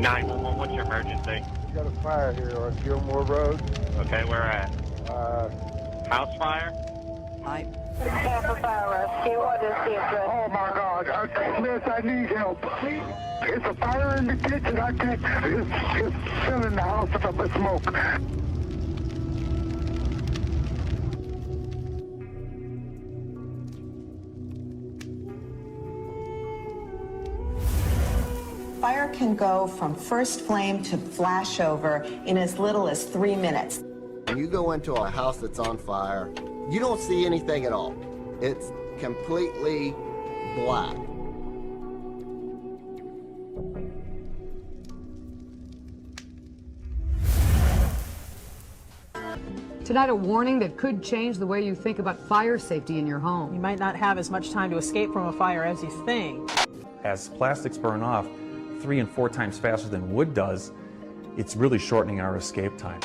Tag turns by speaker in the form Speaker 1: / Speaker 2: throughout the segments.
Speaker 1: 911, what's your emergency?
Speaker 2: We got a fire here on Gilmore Road.
Speaker 1: Okay, where at? House fire?
Speaker 3: Tampa Fire Rescue, what is the address?
Speaker 2: Oh my God, Miss, I need help. It's a fire in the kitchen. I can't. It's filling the house up with smoke.
Speaker 4: Fire can go from first flame to flashover in as little as 3 minutes.
Speaker 5: When you go into a house that's on fire, you don't see anything at all. It's completely black.
Speaker 6: Tonight, a warning that could change the way you think about fire safety in your home.
Speaker 7: You might not have as much time to escape from a fire as you think.
Speaker 8: As plastics burn off 3 and 4 times faster than wood does, it's really shortening our escape time.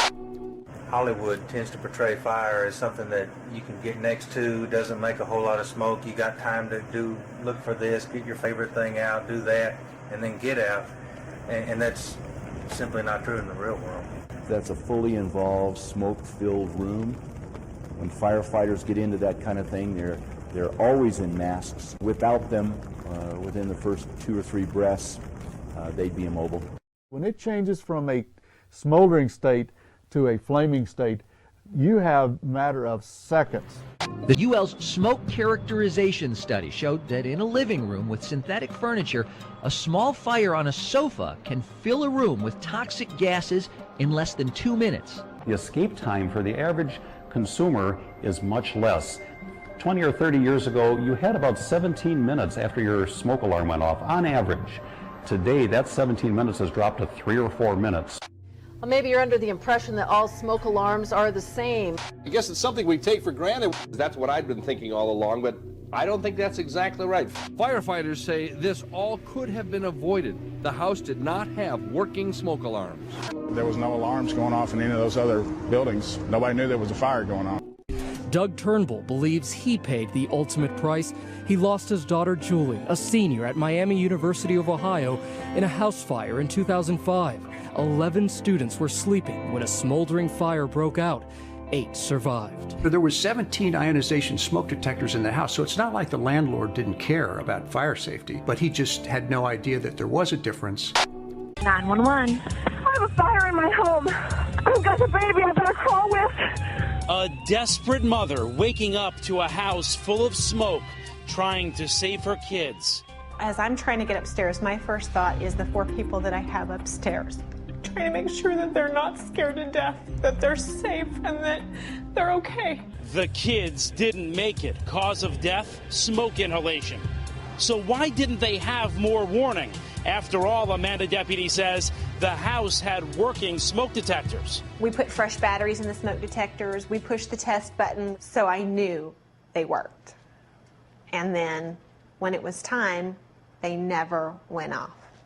Speaker 9: Hollywood tends to portray fire as something that you can get next to, doesn't make a whole lot of smoke, you got time to look for this, get your favorite thing out, do that, and then get out. And that's simply not true in the real world.
Speaker 10: That's a fully involved, smoke-filled room. When firefighters get into that kind of thing, they're always in masks. Without them, within the first 2 or 3 breaths, they'd be immobile.
Speaker 11: When it changes from a smoldering state to a flaming state, you have a matter of seconds.
Speaker 12: The UL's smoke characterization study showed that in a living room with synthetic furniture, a small fire on a sofa can fill a room with toxic gases in less than 2 minutes.
Speaker 13: The escape time for the average consumer is much less. 20 or 30 years ago, you had about 17 minutes after your smoke alarm went off, on average. Today, that 17 minutes has dropped to 3 or 4 minutes.
Speaker 7: Well, maybe you're under the impression that all smoke alarms are the same.
Speaker 14: I guess it's something we take for granted. That's what I'd been thinking all along, but I don't think that's exactly right.
Speaker 15: Firefighters say this all could have been avoided. The house did not have working smoke alarms.
Speaker 16: There was no alarms going off in any of those other buildings. Nobody knew there was a fire going on.
Speaker 17: Doug Turnbull believes he paid the ultimate price. He lost his daughter Julie, a senior at Miami University of Ohio, in a house fire in 2005. 11 students were sleeping when a smoldering fire broke out. 8 survived.
Speaker 18: There were 17 ionization smoke detectors in the house, so it's not like the landlord didn't care about fire safety, but he just had no idea that there was a difference.
Speaker 3: 911. I have a fire in my home. I've got a baby I better call with.
Speaker 19: A desperate mother waking up to a house full of smoke, trying to save her kids.
Speaker 20: As I'm trying to get upstairs, my first thought is the 4 people that I have upstairs. Trying to make sure that they're not scared to death, that they're safe, and that they're okay.
Speaker 19: The kids didn't make it. Cause of death, smoke inhalation. So why didn't they have more warning? After all, Amanda Deputy says the house had working smoke detectors.
Speaker 20: We put fresh batteries in the smoke detectors. We pushed the test button, so I knew they worked. And then when it was time, they never went off.